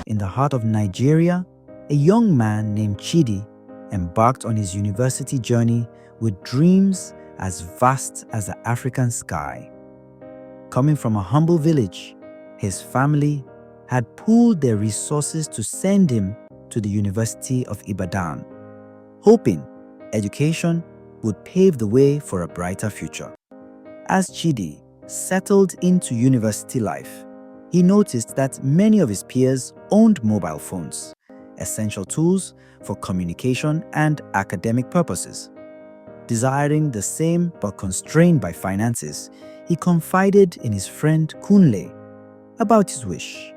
In the heart of Nigeria, a young man named Chidi embarked on his university journey with dreams as vast as the African sky. Coming from a humble village, his family had pooled their resources to send him to the University of Ibadan, hoping education would pave the way for a brighter future. As Chidi settled into university life, he noticed that many of his peers owned mobile phones, essential tools for communication and academic purposes. Desiring the same but constrained by finances, he confided in his friend Kunle about his wish.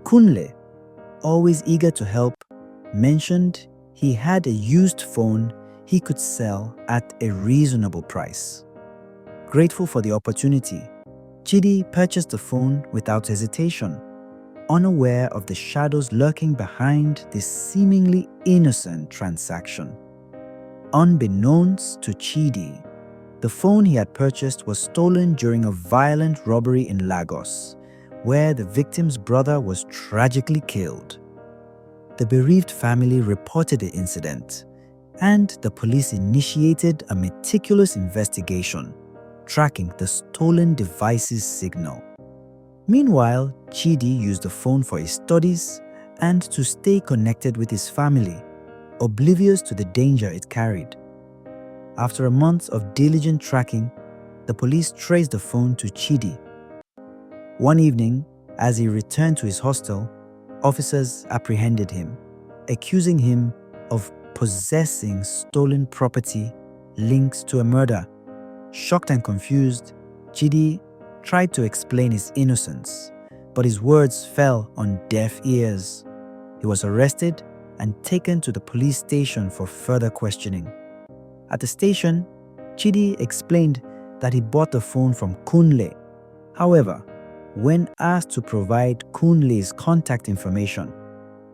Kunle, always eager to help, mentioned he had a used phone he could sell at a reasonable price. Grateful for the opportunity, Chidi purchased the phone without hesitation, unaware of the shadows lurking behind this seemingly innocent transaction. Unbeknownst to Chidi, the phone he had purchased was stolen during a violent robbery in Lagos, where the victim's brother was tragically killed. The bereaved family reported the incident, and the police initiated a meticulous investigation, tracking the stolen device's signal. Meanwhile, Chidi used the phone for his studies and to stay connected with his family, oblivious to the danger it carried. After a month of diligent tracking, the police traced the phone to Chidi. One evening, as he returned to his hostel, officers apprehended him, accusing him of possessing stolen property linked to a murder. Shocked and confused, Chidi tried to explain his innocence, but his words fell on deaf ears. He was arrested and taken to the police station for further questioning. At the station, Chidi explained that he bought the phone from Kunle. However, when asked to provide Kunle's contact information,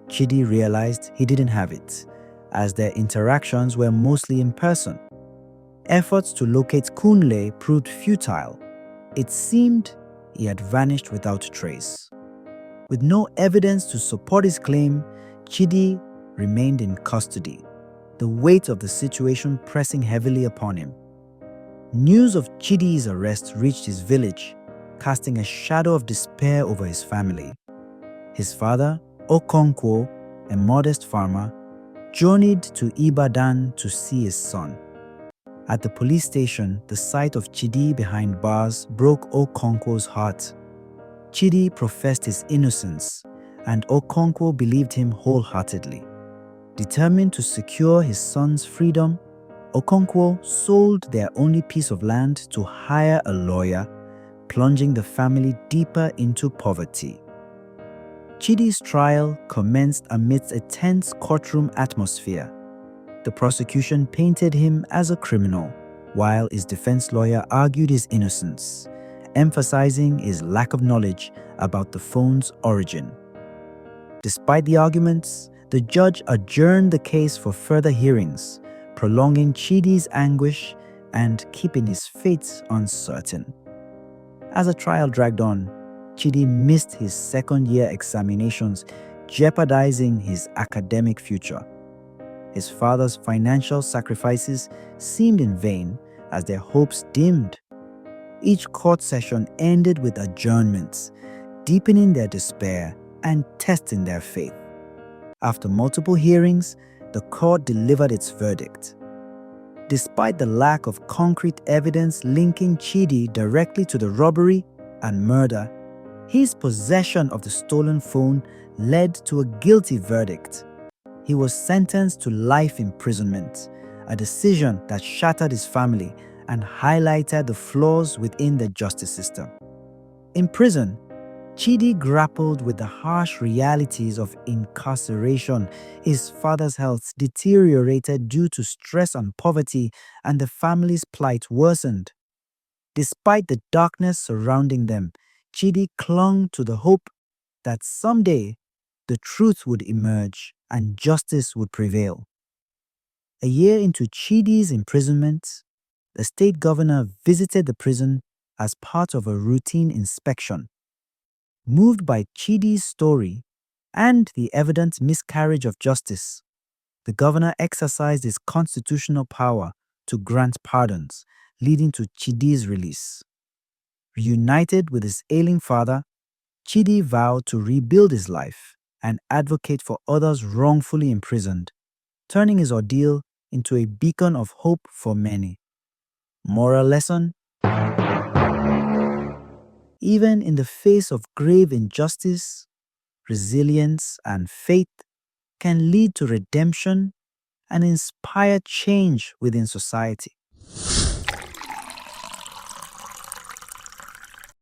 Chidi realized he didn't have it, as their interactions were mostly in person. Efforts to locate Kunle proved futile. It seemed he had vanished without trace. With no evidence to support his claim, Chidi remained in custody, the weight of the situation pressing heavily upon him. News of Chidi's arrest reached his village, casting a shadow of despair over his family. His father, Okonkwo, a modest farmer, journeyed to Ibadan to see his son. At the police station, the sight of Chidi behind bars broke Okonkwo's heart. Chidi professed his innocence, and Okonkwo believed him wholeheartedly. Determined to secure his son's freedom, Okonkwo sold their only piece of land to hire a lawyer, plunging the family deeper into poverty. Chidi's trial commenced amidst a tense courtroom atmosphere. The prosecution painted him as a criminal, while his defense lawyer argued his innocence, emphasizing his lack of knowledge about the phone's origin. Despite the arguments, the judge adjourned the case for further hearings, prolonging Chidi's anguish and keeping his fate uncertain. As the trial dragged on, Chidi missed his second-year examinations, jeopardizing his academic future. His father's financial sacrifices seemed in vain as their hopes dimmed. Each court session ended with adjournments, deepening their despair and testing their faith. After multiple hearings, the court delivered its verdict. Despite the lack of concrete evidence linking Chidi directly to the robbery and murder, his possession of the stolen phone led to a guilty verdict. He was sentenced to life imprisonment, a decision that shattered his family and highlighted the flaws within the justice system. In prison, Chidi grappled with the harsh realities of incarceration. His father's health deteriorated due to stress and poverty, and the family's plight worsened. Despite the darkness surrounding them, Chidi clung to the hope that someday the truth would emerge and justice would prevail. A year into Chidi's imprisonment, the state governor visited the prison as part of a routine inspection. Moved by Chidi's story and the evident miscarriage of justice, the governor exercised his constitutional power to grant pardons, leading to Chidi's release. Reunited with his ailing father, Chidi vowed to rebuild his life and advocate for others wrongfully imprisoned, turning his ordeal into a beacon of hope for many. Moral lesson: even in the face of grave injustice, resilience and faith can lead to redemption and inspire change within society.